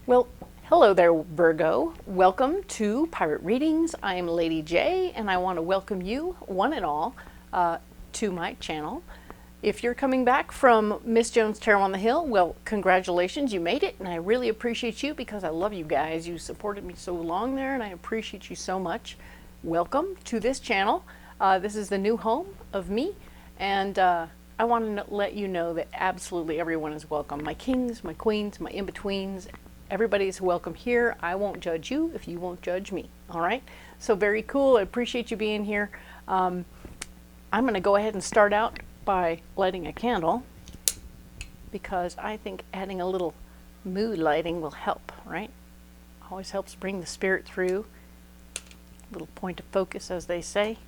Well, hello there, Virgo. Welcome to Pirate Readings. I'm Lady J, and I want to welcome you, one and all, to my channel. If you're coming back from Miss Jones Tarot on the Hill, well, congratulations, you made it, and I really appreciate you because I love you guys. You supported me so long there, and I appreciate you so much. Welcome to this channel. This is the new home of me, and I want to let you know that absolutely everyone is welcome. My kings, my queens, my in-betweens, everybody's welcome here. I won't judge you if you won't judge me. All right? So very cool. I appreciate you being here. I'm going to go ahead and start out by lighting a candle because I think adding a little mood lighting will help, right? Always helps bring the spirit through. Little point of focus, as they say.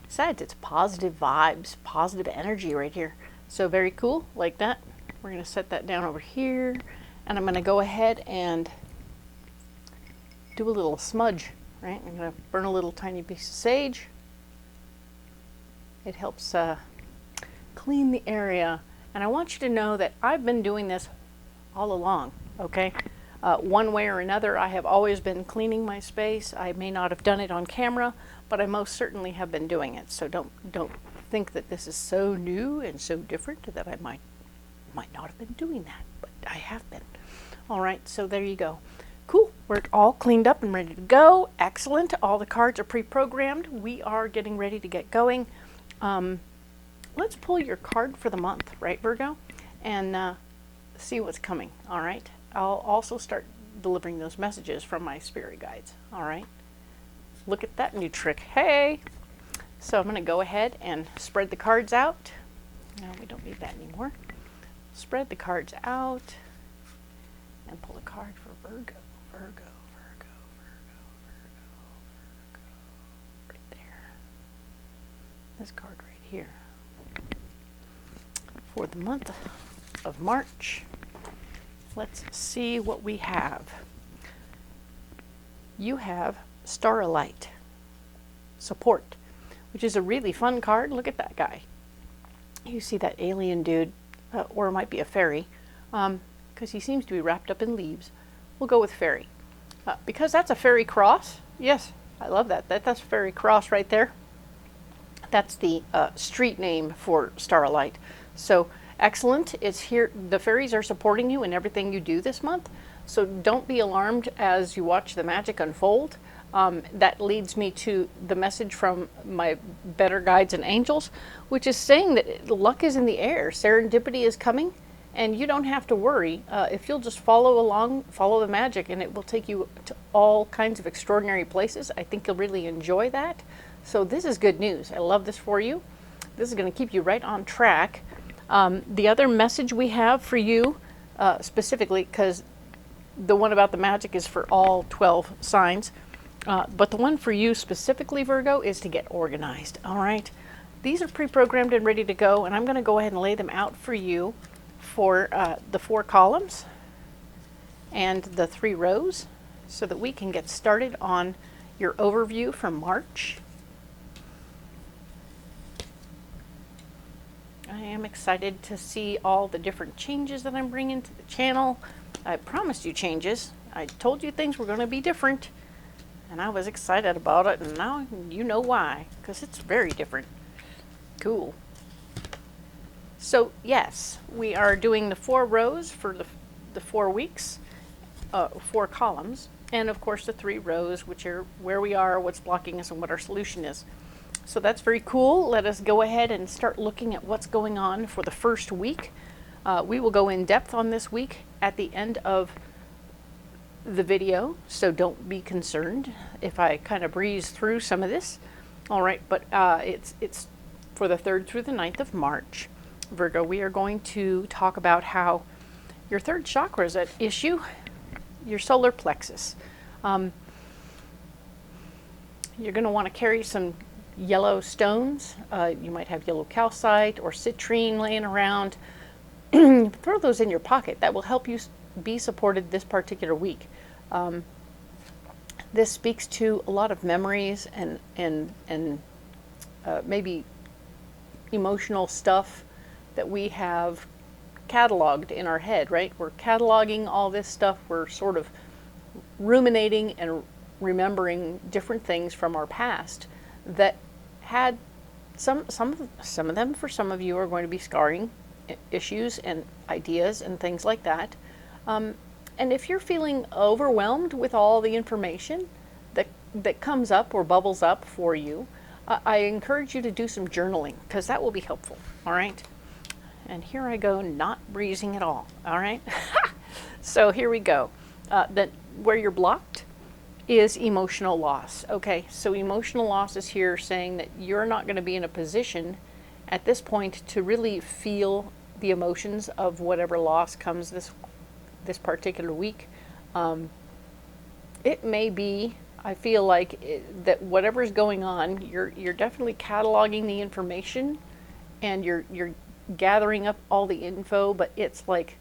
Besides, it's positive vibes, positive energy right here. So very cool, like that. We're going to set that down over here. And I'm going to go ahead and do a little smudge, right? I'm going to burn a little tiny piece of sage. It helps clean the area. And I want you to know that I've been doing this all along, okay? One way or another, I have always been cleaning my space. I may not have done it on camera, but I most certainly have been doing it. So don't think that this is so new and so different that I might not have been doing that, but I have been. All right, so there you go. Cool, we're all cleaned up and ready to go. Excellent, all the cards are pre-programmed. We are getting ready to get going. Let's pull your card for the month, right, Virgo? And see what's coming, all right? I'll also start delivering those messages from my spirit guides, all right? Look at that new trick, hey! So I'm gonna go ahead and spread the cards out. No, we don't need that anymore. Spread the cards out and pull a card for Virgo, Virgo, Virgo, Virgo, Virgo, Virgo. Right there. This card right here. For the month of March, let's see what we have. You have Starlight, Support, which is a really fun card. Look at that guy. You see that alien dude. Or it might be a fairy, because he seems to be wrapped up in leaves. We'll go with fairy. Because that's a fairy cross. Yes, I love that. That's fairy cross right there. That's the street name for Starlight. So excellent. It's here. The fairies are supporting you in everything you do this month. So don't be alarmed as you watch the magic unfold. That leads me to the message from my better guides and angels, which is saying that luck is in the air, serendipity is coming, and you don't have to worry. If you'll just follow along, follow the magic, and it will take you to all kinds of extraordinary places. I think you'll really enjoy that. So this is good news. I love this for you. This is going to keep you right on track. The other message we have for you, specifically, because the one about the magic is for all 12 signs, but the one for you specifically, Virgo, is to get organized, all right? These are pre-programmed and ready to go, and I'm going to go ahead and lay them out for you for the 4 columns and the 3 rows so that we can get started on your overview for March. I am excited to see all the different changes that I'm bringing to the channel. I promised you changes. I told you things were going to be different. And I was excited about it, and now you know why, because it's very different. Cool. So yes, we are doing the 4 rows for the 4 weeks, 4 columns, and of course the 3 rows, which are where we are, what's blocking us, and what our solution is. So that's very cool. Let us go ahead and start looking at what's going on for the first week. We will go in depth on this week at the end of the video, so don't be concerned if I kind of breeze through some of this. All right, but it's for the 3rd through the 9th of March. Virgo, we are going to talk about how your 3rd chakra is at issue, your solar plexus. You're going to want to carry some yellow stones. You might have yellow calcite or citrine laying around. Throw those in your pocket. That will help you be supported this particular week. This speaks to a lot of memories and maybe emotional stuff that we have cataloged in our head, right? We're cataloging all this stuff. We're sort of ruminating and remembering different things from our past that had some of them, for some of you, are going to be scarring issues and ideas and things like that. And if you're feeling overwhelmed with all the information that comes up or bubbles up for you, I encourage you to do some journaling, because that will be helpful. All right. And here I go, not breezing at all. All right. So here we go. That where you're blocked is emotional loss. Okay. So emotional loss is here, saying that you're not going to be in a position at this point to really feel the emotions of whatever loss comes this particular week. It may be, I feel like that whatever's going on, you're definitely cataloging the information, and you're gathering up all the info, but it's like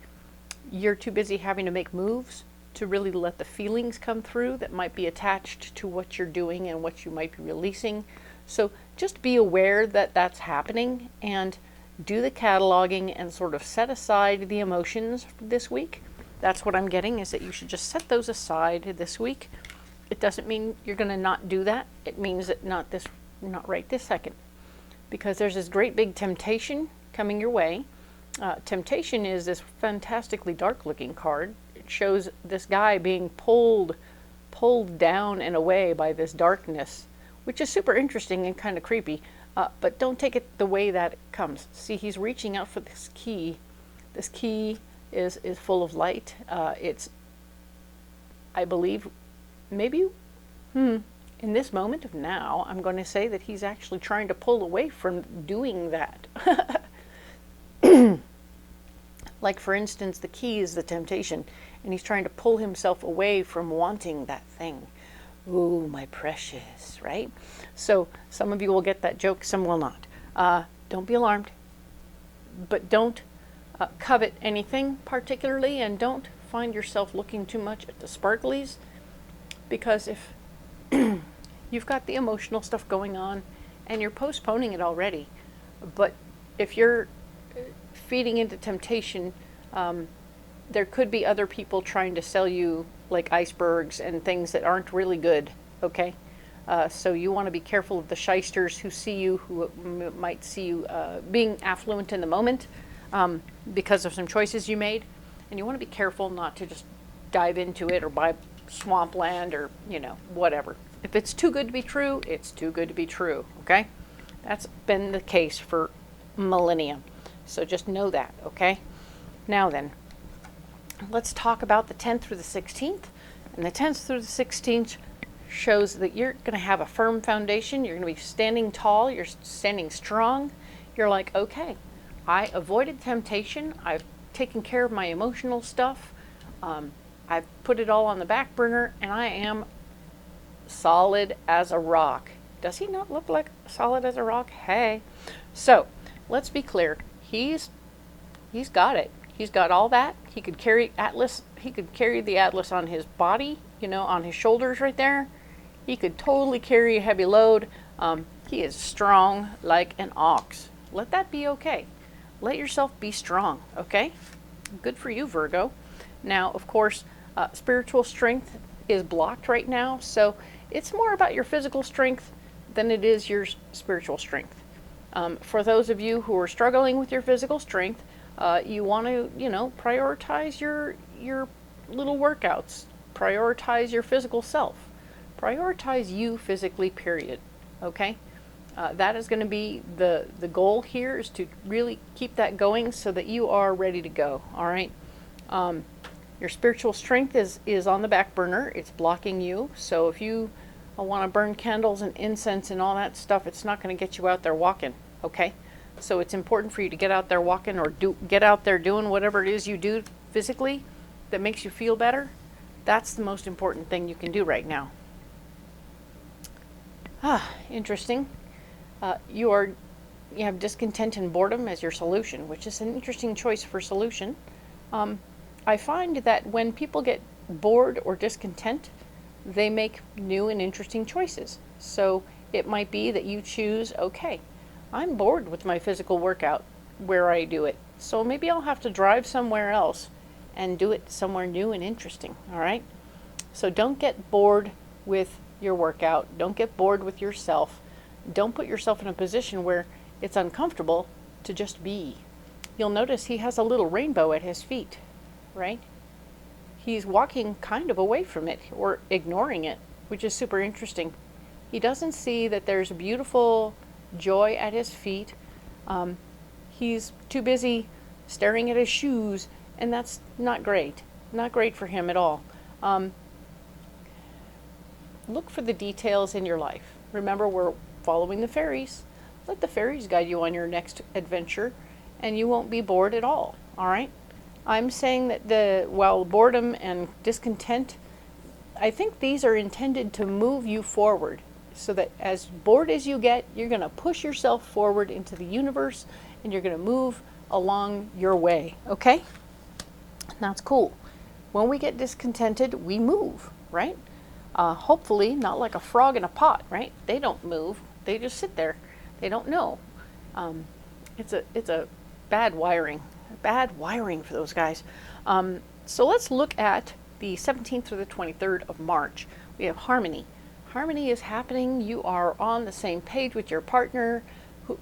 you're too busy having to make moves to really let the feelings come through that might be attached to what you're doing and what you might be releasing. So just be aware that that's happening, and do the cataloging and sort of set aside the emotions this week. That's what I'm getting, is that you should just set those aside this week. It doesn't mean you're going to not do that. It means that not right this second, because there's this great big temptation coming your way. Temptation is this fantastically dark looking card. It shows this guy being pulled down and away by this darkness, which is super interesting and kind of creepy. But don't take it the way that it comes. See, he's reaching out for this key. This key is full of light. It's, I believe, maybe, in this moment of now, I'm going to say that he's actually trying to pull away from doing that. Like, for instance, the key is the temptation, and he's trying to pull himself away from wanting that thing. Ooh, my precious, right? So some of you will get that joke, some will not. Don't be alarmed, but don't covet anything particularly, and don't find yourself looking too much at the sparklies, because if you've got the emotional stuff going on and you're postponing it already, but if you're feeding into temptation, there could be other people trying to sell you like icebergs and things that aren't really good, okay? So you want to be careful of the shysters who see you, who might see you being affluent in the moment because of some choices you made. And you want to be careful not to just dive into it or buy swampland or, whatever. If it's too good to be true, it's too good to be true, okay? That's been the case for millennia. So just know that, okay? Now then, let's talk about the 10th through the 16th. And the 10th through the 16th shows that you're going to have a firm foundation. You're going to be standing tall. You're standing strong. You're like, okay, I avoided temptation. I've taken care of my emotional stuff. I've put it all on the back burner, and I am solid as a rock. Does he not look like solid as a rock? Hey. So let's be clear. He's got it. He's got all that. He could carry Atlas. He could carry the Atlas on his body, on his shoulders right there. He could totally carry a heavy load. He is strong like an ox. Let that be okay. Let yourself be strong, okay? Good for you, Virgo. Now, of course, spiritual strength is blocked right now, so it's more about your physical strength than it is your spiritual strength. For those of you who are struggling with your physical strength, you want to, prioritize your little workouts. Prioritize your physical self. Prioritize you physically, period. Okay? That is going to be the goal here, is to really keep that going so that you are ready to go. All right? Your spiritual strength is on the back burner. It's blocking you. So if you want to burn candles and incense and all that stuff, it's not going to get you out there walking. Okay? So it's important for you to get out there walking, or get out there doing whatever it is you do physically that makes you feel better. That's the most important thing you can do right now. Interesting. You have discontent and boredom as your solution, which is an interesting choice for solution. I find that when people get bored or discontent, they make new and interesting choices. So it might be that you choose, okay, I'm bored with my physical workout. where I do it. So maybe I'll have to drive somewhere else and do it somewhere new and interesting, all right? So don't get bored with your workout. Don't get bored with yourself. Don't put yourself in a position where it's uncomfortable to just be. You'll notice he has a little rainbow at his feet, right? He's walking kind of away from it or ignoring it, which is super interesting. He doesn't see that there's beautiful joy at his feet. He's too busy staring at his shoes, and that's not great. Not great for him at all. Look for the details in your life. Remember, we're following the fairies. Let the fairies guide you on your next adventure, and you won't be bored at all, all right? I'm saying that while boredom and discontent, I think these are intended to move you forward, so that as bored as you get, you're going to push yourself forward into the universe, and you're going to move along your way, okay? That's cool. When we get discontented, we move, right? Hopefully not like a frog in a pot, right? They don't move. They just sit there. They don't know. It's a bad wiring for those guys. So let's look at the 17th through the 23rd of March. We have harmony. Harmony is happening. You are on the same page with your partner,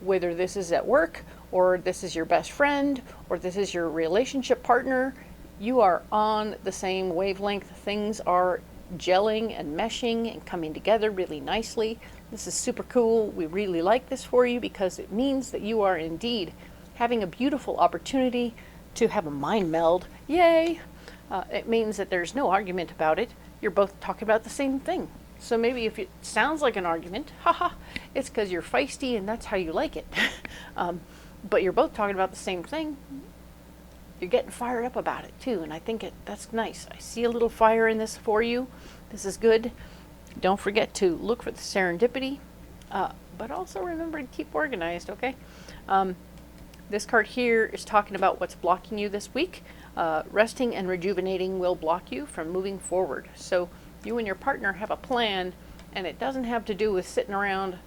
whether this is at work or this is your best friend or this is your relationship partner. You are on the same wavelength. Things are gelling and meshing and coming together really nicely. This is super cool. We really like this for you because it means that you are indeed having a beautiful opportunity to have a mind meld. Yay! It means that there's no argument about it. You're both talking about the same thing. So maybe if it sounds like an argument, haha, it's because you're feisty and that's how you like it. But you're both talking about the same thing. You're getting fired up about it too, and I think that's nice. I see a little fire in this for you. This is good. Don't forget to look for the serendipity, but also remember to keep organized, okay? This card here is talking about what's blocking you this week. Resting and rejuvenating will block you from moving forward. So you and your partner have a plan, and it doesn't have to do with sitting around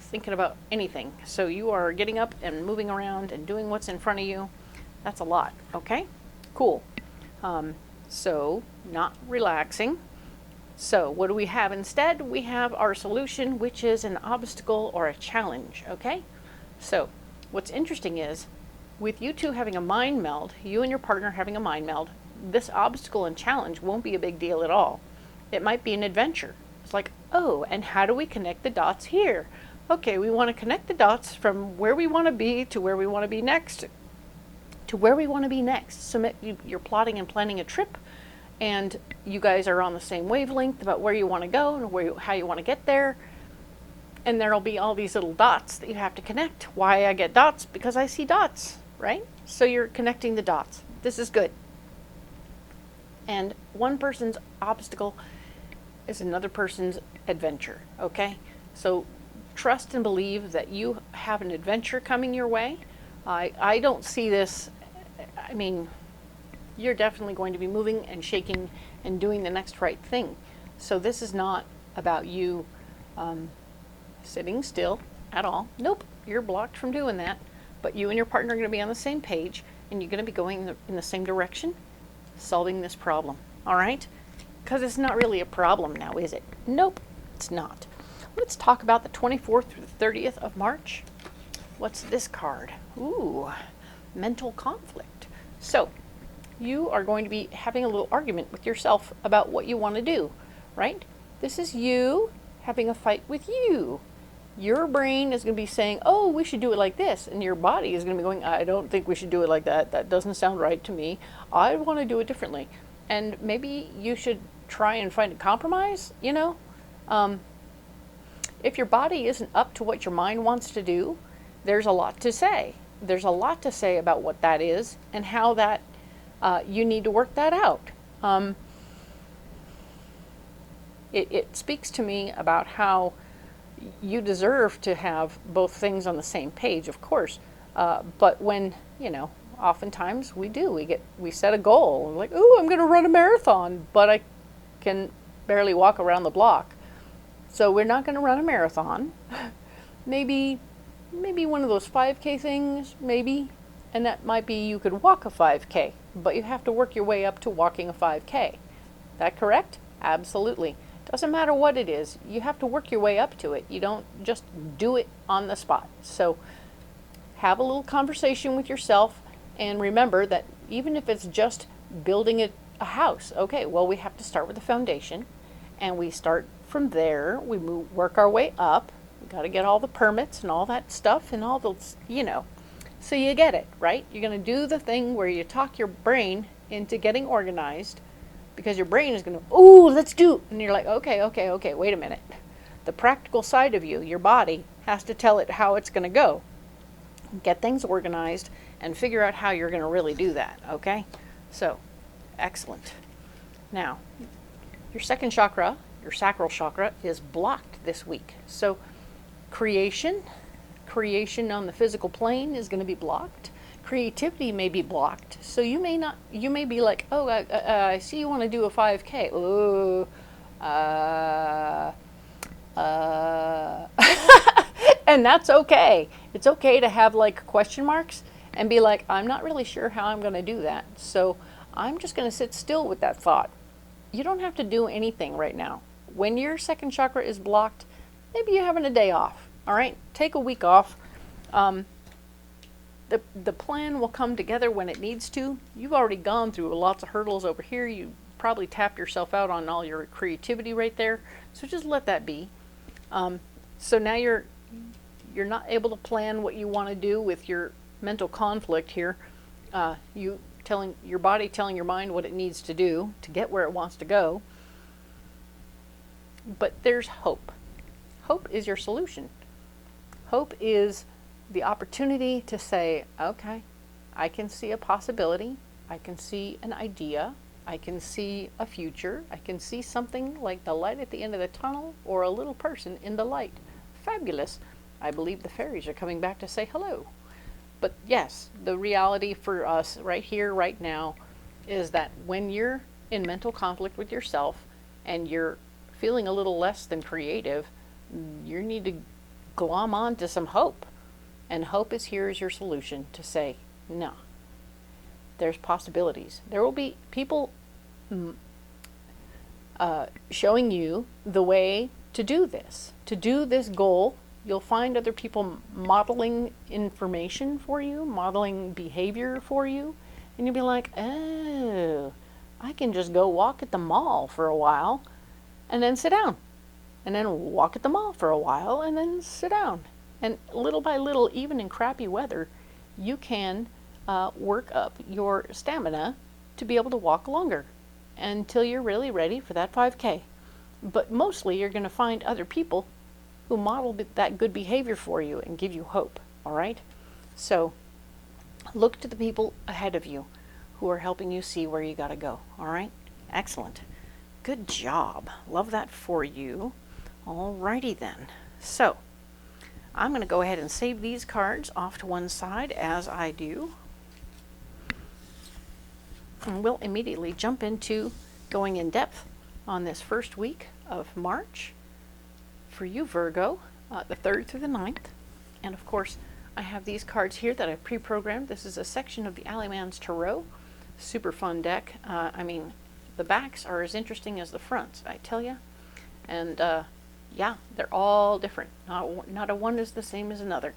thinking about anything. So you are getting up and moving around and doing what's in front of you. That's a lot, okay? Cool. So not relaxing. So what do we have instead? We have our solution, which is an obstacle or a challenge, okay? So what's interesting is, with you two having a mind meld, you and your partner having a mind meld, this obstacle and challenge won't be a big deal at all. It might be an adventure. It's like, oh, and how do we connect the dots here? Okay, we want to connect the dots from where we want to be to where we want to be next. To where we want to be next. So you're plotting and planning a trip, and you guys are on the same wavelength about where you want to go and how you want to get there. And there'll be all these little dots that you have to connect. Why I get dots? Because I see dots, right? So you're connecting the dots. This is good. And one person's obstacle is another person's adventure, okay? So trust and believe that you have an adventure coming your way. I don't see this, I mean, you're definitely going to be moving and shaking and doing the next right thing. So this is not about you sitting still at all. Nope, you're blocked from doing that. But you and your partner are going to be on the same page, and you're going to be going in the same direction, solving this problem, all right? Because it's not really a problem now, is it? Nope, it's not. Let's talk about the 24th through the 30th of March. What's this card? Ooh, mental conflict. So you are going to be having a little argument with yourself about what you want to do, right? This is you having a fight with you. Your brain is going to be saying, oh, we should do it like this. And your body is going to be going, I don't think we should do it like that. That doesn't sound right to me. I want to do it differently. And maybe you should try and find a compromise, you know? If your body isn't up to what your mind wants to do, there's a lot to say. There's a lot to say about what that is and how that you need to work that out. It speaks to me about how you deserve to have both things on the same page, of course. But when, you know, oftentimes we do. We set a goal. Like, oh, I'm going to run a marathon, but I can barely walk around the block. So we're not going to run a marathon. Maybe one of those 5K things, maybe. And that might be you could walk a 5K, but you have to work your way up to walking a 5K. That correct? Absolutely. Doesn't matter what it is, you have to work your way up to it. You don't just do it on the spot. So have a little conversation with yourself, and remember that even if it's just building a house, okay, well, we have to start with the foundation, and we start from there. We work our way up. We got to get all the permits and all that stuff and all the, so you get it, right? You're going to do the thing where you talk your brain into getting organized, because your brain is going to, oh, let's do, and you're like, okay, wait a minute. The practical side of you, your body, has to tell it how it's going to go. Get things organized and figure out how you're going to really do that, okay? So, excellent. Now, your second chakra, your sacral chakra, is blocked this week. So, creation on the physical plane is going to be blocked. Creativity may be blocked. So you may be like, oh, I see you want to do a 5K. Oh, and that's okay. It's okay to have like question marks and be like, I'm not really sure how I'm going to do that. So I'm just going to sit still with that thought. You don't have to do anything right now. When your second chakra is blocked, maybe you're having a day off. All right, take a week off. The plan will come together when it needs to. You've already gone through lots of hurdles over here. You probably tapped yourself out on all your creativity right there. So just let that be. So now you're not able to plan what you want to do with your mental conflict here. You telling your body, telling your mind what it needs to do to get where it wants to go. But there's hope. Hope is your solution. Hope is the opportunity to say, okay, I can see a possibility. I can see an idea. I can see a future. I can see something like the light at the end of the tunnel or a little person in the light. Fabulous. I believe the fairies are coming back to say hello. But yes, the reality for us right here, right now, is that when you're in mental conflict with yourself and you're feeling a little less than creative, you need to glom on to some hope. And hope is here as your solution to say, no, there's possibilities. There will be people showing you the way to do this goal. You'll find other people modeling information for you, modeling behavior for you, and you'll be like, oh, I can just go walk at the mall for a while and then sit down, and then walk at the mall for a while and then sit down. And little by little, even in crappy weather, you can work up your stamina to be able to walk longer until you're really ready for that 5K. But mostly you're going to find other people who model that good behavior for you and give you hope, all right? So look to the people ahead of you who are helping you see where you got to go, all right? Excellent. Good job. Love that for you. All righty then. So I'm going to go ahead and save these cards off to one side as I do. And we'll immediately jump into going in depth on this first week of March for you, Virgo, the 3rd through the 9th. And of course, I have these cards here that I've pre-programmed. This is a section of the Alleyman's Tarot. Super fun deck. I mean, the backs are as interesting as the fronts, I tell you. And yeah, they're all different. Not a one is the same as another.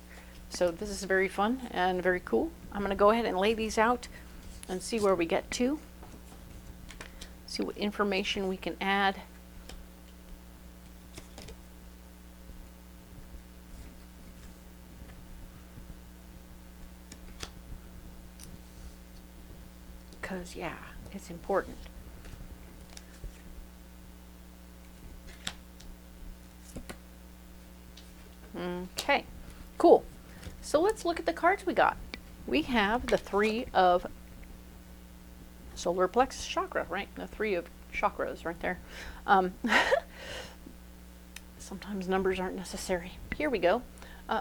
So this is very fun and very cool. I'm going to go ahead and lay these out and see where we get to. See what information we can add. Because, yeah, it's important. Okay, cool. So let's look at the cards we got. We have the 3 of solar plexus chakra, right? The 3 of chakras right there. Sometimes numbers aren't necessary. Here we go.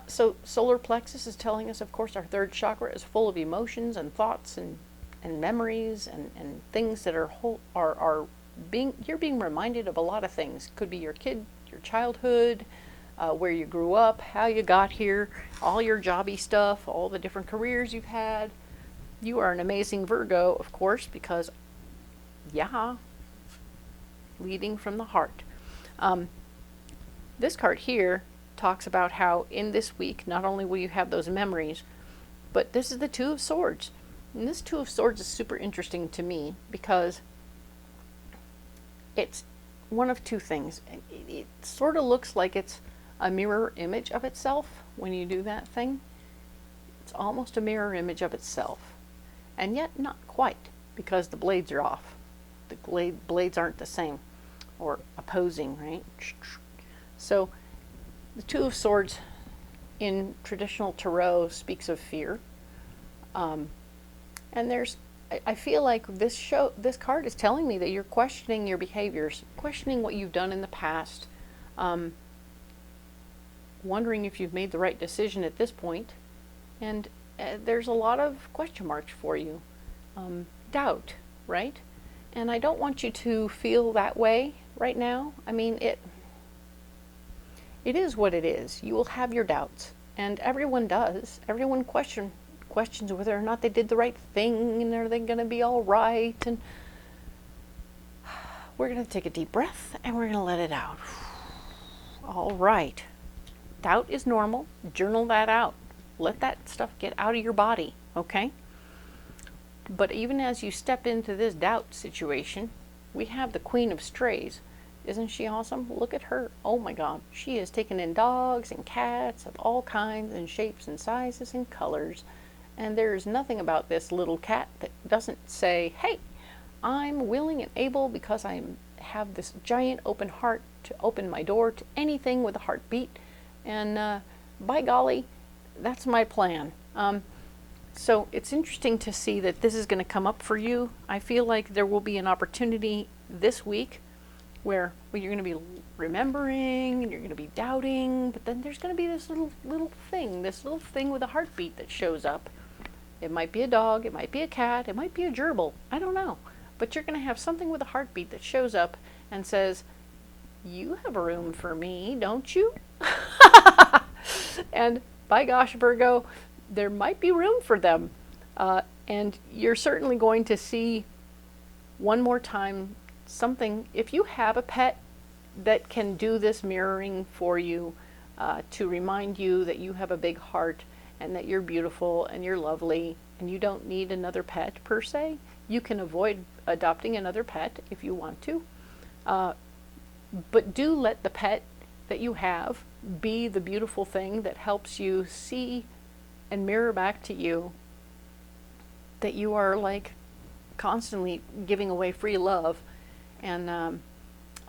So solar plexus is telling us, of course, our 3rd chakra is full of emotions and thoughts and memories and things that you're being reminded of a lot of things. Could be your kid, your childhood, where you grew up, how you got here, all your jobby stuff, all the different careers you've had, You are an amazing Virgo, of course, because, yeah, leading from the heart. This card here talks about how in this week, not only will you have those memories, but this is the Two of Swords. And this Two of Swords is super interesting to me because it's one of two things. It sort of looks like it's a mirror image of itself when you do that thing. It's almost a mirror image of itself. And yet not quite, because the blades are off. The blades aren't the same or opposing, right? So the Two of Swords in traditional tarot speaks of fear. And I feel like this card is telling me that you're questioning your behaviors, questioning what you've done in the past, wondering if you've made the right decision at this point. And there's a lot of question marks for you. Doubt, right? And I don't want you to feel that way right now. I mean, it is what it is. You will have your doubts, and everyone does. Everyone questions whether or not they did the right thing, and are they going to be all right. And we're going to take a deep breath, and we're going to let it out. All right. Doubt is normal. Journal that out. Let that stuff get out of your body, okay? But even as you step into this doubt situation, we have the Queen of Strays. Isn't she awesome? Look at her. Oh my God. She has taken in dogs and cats of all kinds and shapes and sizes and colors. And there is nothing about this little cat that doesn't say, hey, I'm willing and able because I have this giant open heart to open my door to anything with a heartbeat. And by golly, that's my plan. So it's interesting to see that this is going to come up for you. I feel like there will be an opportunity this week where you're going to be remembering and you're going to be doubting, but then there's going to be this little thing with a heartbeat that shows up. It might be a dog, it might be a cat, it might be a gerbil, I don't know. But you're going to have something with a heartbeat that shows up and says, you have room for me, don't you? And by gosh, Virgo, there might be room for them. And you're certainly going to see one more time something. If you have a pet that can do this mirroring for you, to remind you that you have a big heart and that you're beautiful and you're lovely and you don't need another pet per se, you can avoid adopting another pet if you want to. But do let the pet that you have be the beautiful thing that helps you see and mirror back to you that you are like constantly giving away free love and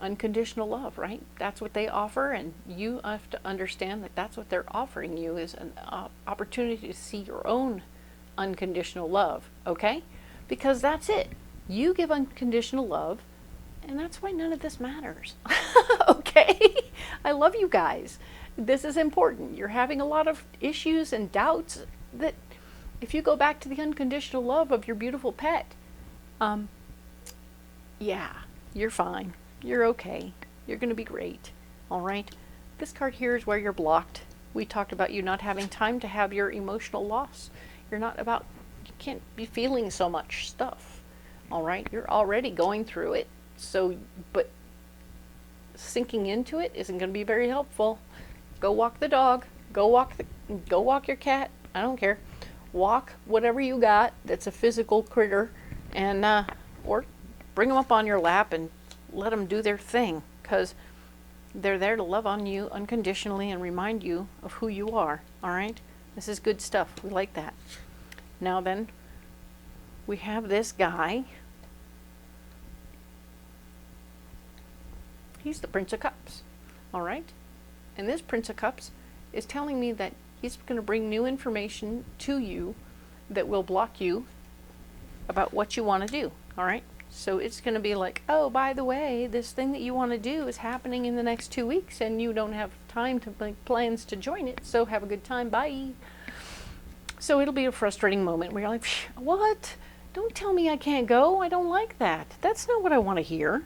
unconditional love, right? That's what they offer, and you have to understand that that's what they're offering you is an opportunity to see your own unconditional love, okay? Because that's it. You give unconditional love, and that's why none of this matters. Okay? I love you guys. This is important. You're having a lot of issues and doubts that if you go back to the unconditional love of your beautiful pet, yeah, you're fine. You're okay. You're going to be great. All right? This card here is where you're blocked. We talked about you not having time to have your emotional loss. You can't be feeling so much stuff. All right? You're already going through it. So, but sinking into it isn't going to be very helpful. Go walk the dog. Go walk your cat. I don't care. Walk whatever you got that's a physical critter, and or bring them up on your lap and let them do their thing, because they're there to love on you unconditionally and remind you of who you are. All right? This is good stuff. We like that. Now then, we have this guy. He's the Prince of Cups. All right? And this Prince of Cups is telling me that he's going to bring new information to you that will block you about what you want to do. All right? So it's going to be like, oh, by the way, this thing that you want to do is happening in the next 2 weeks and you don't have time to make plans to join it. So have a good time. Bye. So it'll be a frustrating moment where you're like, what? Don't tell me I can't go. I don't like that. That's not what I want to hear.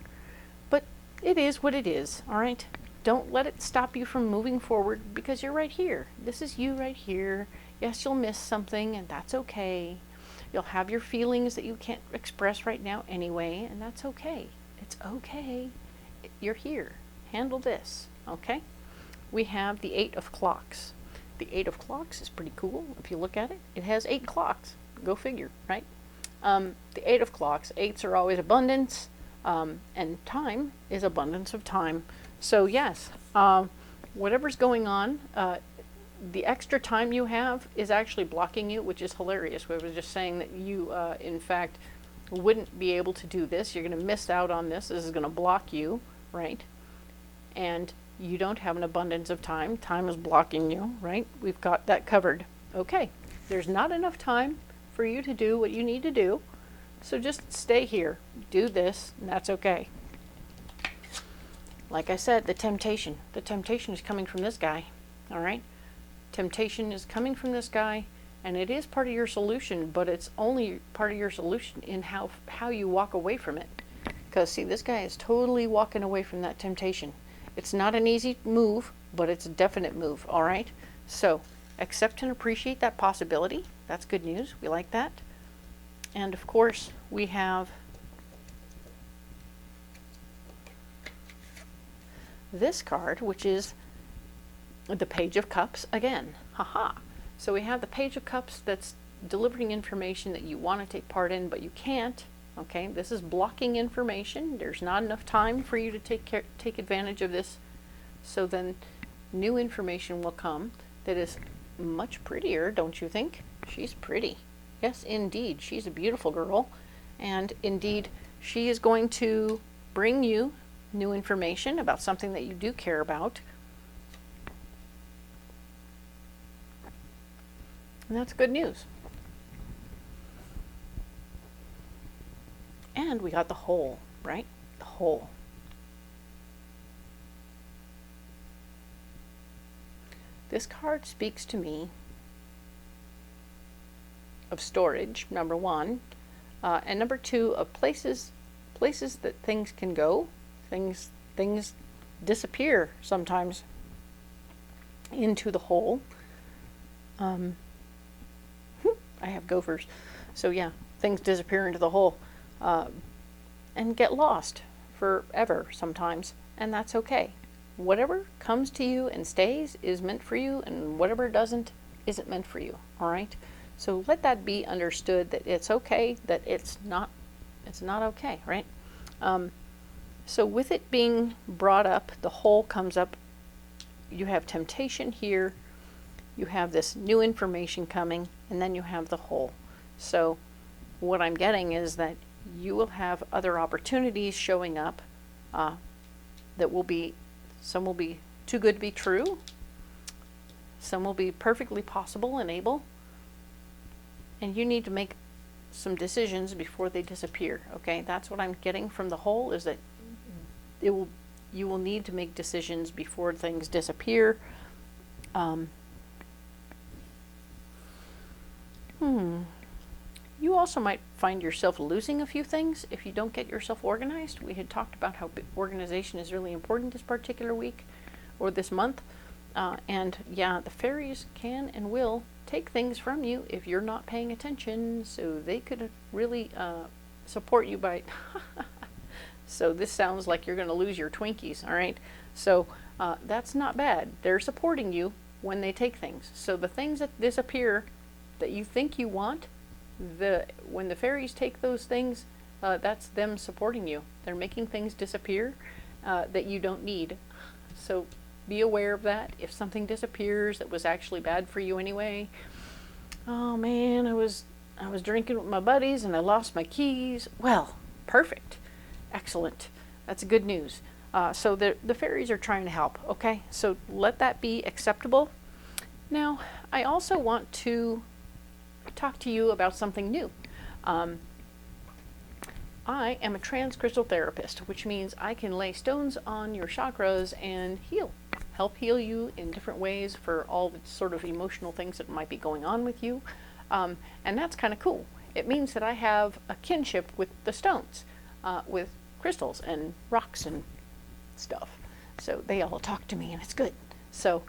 But it is what it is. All right? Don't let it stop you from moving forward, because you're right here. This is you right here. Yes, you'll miss something, and that's okay. You'll have your feelings that you can't express right now anyway, and that's okay. It's okay. You're here. Handle this, okay? We have the 8 of clocks. The 8 of clocks is pretty cool. If you look at it, it has 8 clocks. Go figure, right? The 8 of clocks, 8s are always abundance, and time is abundance of time. So yes, whatever's going on, the extra time you have is actually blocking you, which is hilarious. We was just saying that you, in fact, wouldn't be able to do this. You're going to miss out on this. This is going to block you, right? And you don't have an abundance of time. Time is blocking you, right? We've got that covered. Okay, there's not enough time for you to do what you need to do. So just stay here, do this, and that's okay. Like I said, the temptation is coming from this guy, all right? Temptation is coming from this guy, and it is part of your solution, but it's only part of your solution in how you walk away from it. Because see, this guy is totally walking away from that temptation. It's not an easy move, but it's a definite move, all right? So accept and appreciate that possibility. That's good news. We like that. And of course, we have this card, which is the Page of Cups again. Haha. So we have the Page of Cups that's delivering information that you want to take part in, but you can't. Okay, this is blocking information. There's not enough time for you to take advantage of this. So then new information will come that is much prettier, don't you think? She's pretty. Yes, indeed. She's a beautiful girl. And indeed, she is going to bring you new information about something that you do care about. And that's good news. And we got the Whole, right? The Whole. This card speaks to me of storage, number one, and number two, of places that things can go. Things disappear sometimes into the hole. I have gophers, so yeah, things disappear into the hole and get lost forever sometimes, and that's okay. Whatever comes to you and stays is meant for you, and whatever doesn't isn't meant for you. All right, so let that be understood, that it's okay, that it's not okay, right? So with it being brought up, the Whole comes up. You have temptation here, you have this new information coming, and then you have the Whole. So what I'm getting is that you will have other opportunities showing up that will be, some will be too good to be true, some will be perfectly possible and able, and you need to make some decisions before they disappear. Okay, that's what I'm getting from the Whole, is that you will need to make decisions before things disappear. You also might find yourself losing a few things if you don't get yourself organized. We had talked about how organization is really important this particular week or this month. And yeah, the fairies can and will take things from you if you're not paying attention. So they could really support you by... So this sounds like you're going to lose your Twinkies, all right? So that's not bad. They're supporting you when they take things. So the things that disappear that you think you want, when the fairies take those things, that's them supporting you. They're making things disappear that you don't need. So be aware of that. If something disappears that was actually bad for you anyway, oh man, I was drinking with my buddies and I lost my keys. Well, perfect. Excellent. That's good news. So the fairies are trying to help, okay? So let that be acceptable. Now, I also want to talk to you about something new. I am a transcrystal therapist, which means I can lay stones on your chakras and help heal you in different ways for all the sort of emotional things that might be going on with you. And that's kind of cool. It means that I have a kinship with the stones, with crystals and rocks and stuff. So they all talk to me and it's good. So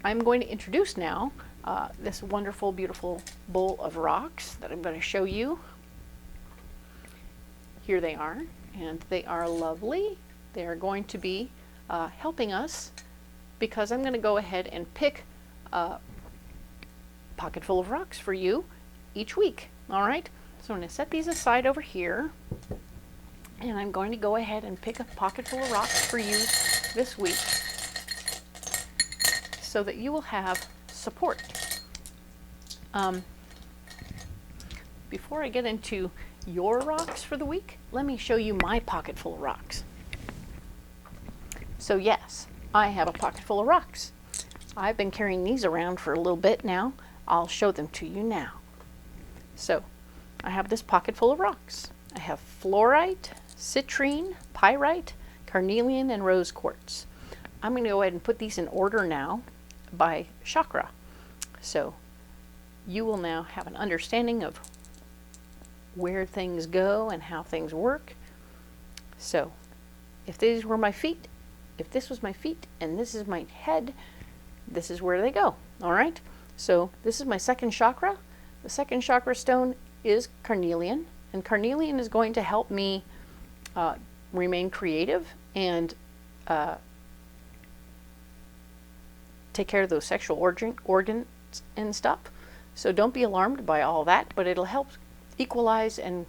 I'm going to introduce now this wonderful, beautiful bowl of rocks that I'm going to show you. Here they are, and they are lovely. They are going to be helping us because I'm going to go ahead and pick a pocket full of rocks for you each week. All right, so I'm going to set these aside over here, and I'm going to go ahead and pick a pocket full of rocks for you this week so that you will have support. Before I get into your rocks for the week, let me show you my pocket full of rocks. So yes, I have a pocket full of rocks. I've been carrying these around for a little bit now. I'll show them to you now. So I have this pocket full of rocks. I have fluorite, citrine, pyrite, carnelian, and rose quartz. I'm going to go ahead and put these in order now by chakra. So you will now have an understanding of where things go and how things work. So if these were my feet, if this was my feet and this is my head, this is where they go. All right. So this is my second chakra. The second chakra stone is carnelian, and carnelian is going to help me remain creative and take care of those sexual organs and stuff. So don't be alarmed by all that, but it'll help equalize and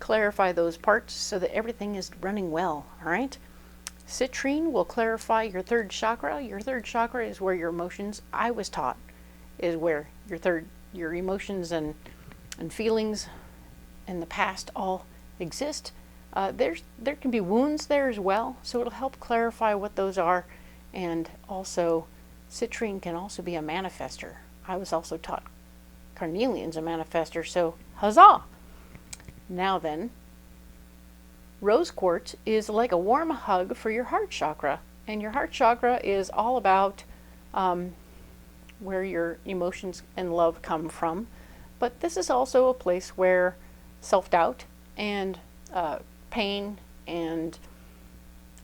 clarify those parts so that everything is running well. All right. Citrine will clarify your third chakra. Your third chakra is where your emotions, I was taught, is where your emotions and feelings in the past all exist. There can be wounds there as well, so it'll help clarify what those are. And also, citrine can also be a manifester. I was also taught carnelian's a manifester, so huzzah! Now then, rose quartz is like a warm hug for your heart chakra, and your heart chakra is all about where your emotions and love come from. But this is also a place where self-doubt and pain and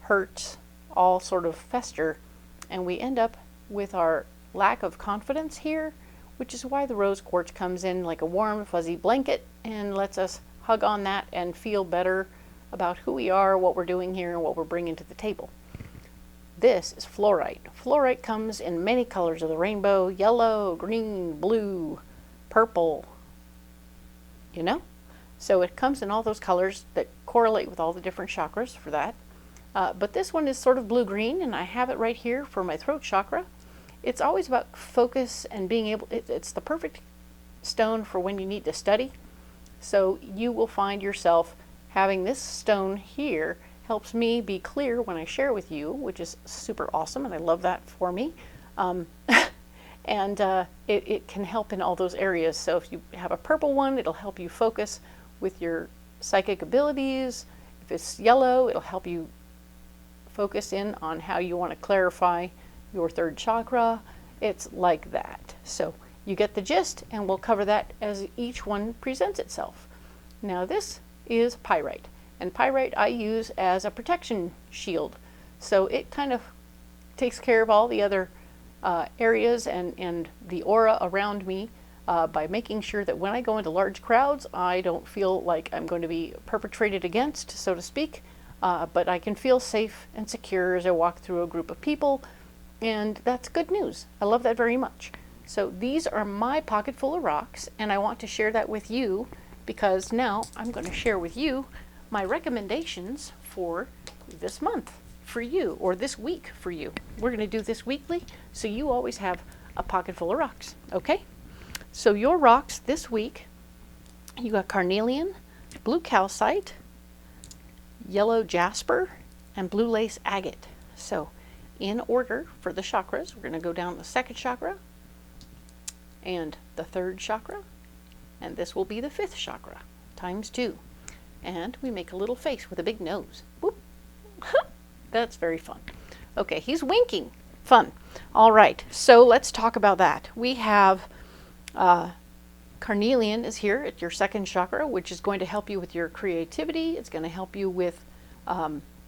hurt all sort of fester, and we end up with our lack of confidence here, which is why the rose quartz comes in like a warm, fuzzy blanket and lets us hug on that and feel better about who we are, what we're doing here, and what we're bringing to the table. This is fluorite. Fluorite comes in many colors of the rainbow: yellow, green, blue, purple, you know? So it comes in all those colors that correlate with all the different chakras for that. But this one is sort of blue-green, and I have it right here for my throat chakra. It's always about focus and being able, it's the perfect stone for when you need to study. So you will find yourself having this stone here helps me be clear when I share with you, which is super awesome, and I love that for me. It can help in all those areas. So if you have a purple one, it'll help you focus with your psychic abilities. If it's yellow, it'll help you focus in on how you want to clarify your third chakra. It's like that. So you get the gist, and we'll cover that as each one presents itself. Now this is pyrite, and pyrite I use as a protection shield. So it kind of takes care of all the other areas and the aura around me by making sure that when I go into large crowds, I don't feel like I'm going to be perpetrated against, so to speak, but I can feel safe and secure as I walk through a group of people, and that's good news. I love that very much. So these are my pocket full of rocks, and I want to share that with you because now I'm going to share with you my recommendations for this month for you, or this week for you. We're going to do this weekly, so you always have a pocket full of rocks, okay? So your rocks this week, you got carnelian, blue calcite, yellow jasper, and blue lace agate. So in order for the chakras, we're going to go down the second chakra and the third chakra, and this will be the fifth chakra times 2. And we make a little face with a big nose. Whoop. That's very fun. Okay, he's winking. Fun. All right, so let's talk about that. We have carnelian is here at your second chakra, which is going to help you with your creativity. It's going to help you with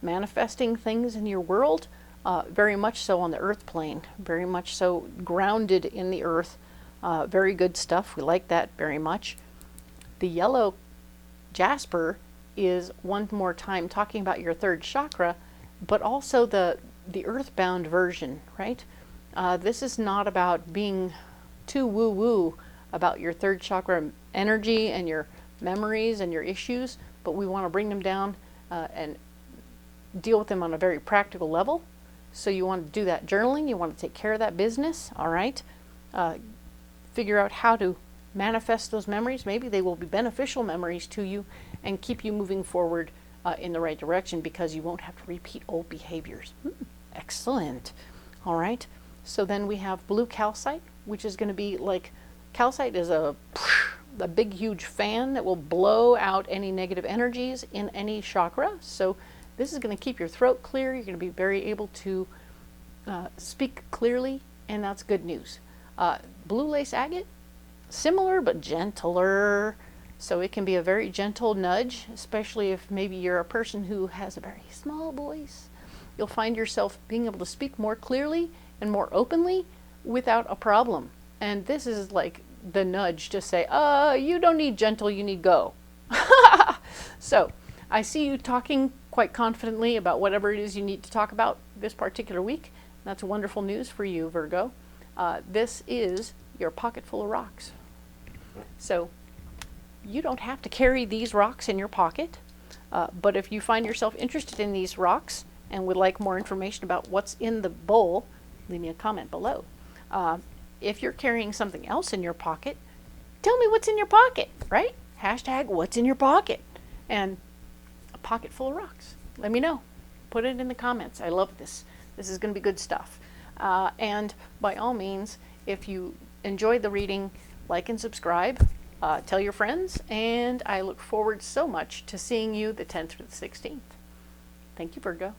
manifesting things in your world, very much so on the earth plane, very much so grounded in the earth, Very good stuff. We like that very much. The yellow jasper is one more time talking about your third chakra, but also the earthbound version, right? This is not about being too woo-woo about your third chakra energy and your memories and your issues, but we want to bring them down and deal with them on a very practical level. So you want to do that journaling, you want to take care of that business, all right? Figure out how to manifest those memories. Maybe they will be beneficial memories to you and keep you moving forward in the right direction, because you won't have to repeat old behaviors. Excellent. All right. So then we have blue calcite, which is going to be like, calcite is a big huge fan that will blow out any negative energies in any chakra. So this is going to keep your throat clear. You're going to be very able to speak clearly, and that's good news. Blue lace agate, similar but gentler. So it can be a very gentle nudge, especially if maybe you're a person who has a very small voice. You'll find yourself being able to speak more clearly and more openly without a problem. And this is like the nudge to say, you don't need gentle, you need go. So I see you talking quite confidently about whatever it is you need to talk about this particular week. That's wonderful news for you, Virgo. This is your pocket full of rocks. So you don't have to carry these rocks in your pocket, but if you find yourself interested in these rocks and would like more information about what's in the bowl, leave me a comment below. If you're carrying something else in your pocket, tell me what's in your pocket, right? Hashtag what's in your pocket. And a pocket full of rocks. Let me know. Put it in the comments. I love this. This is going to be good stuff. And by all means, if you enjoyed the reading, like and subscribe. Tell your friends, and I look forward so much to seeing you the 10th through the 16th. Thank you, Virgo.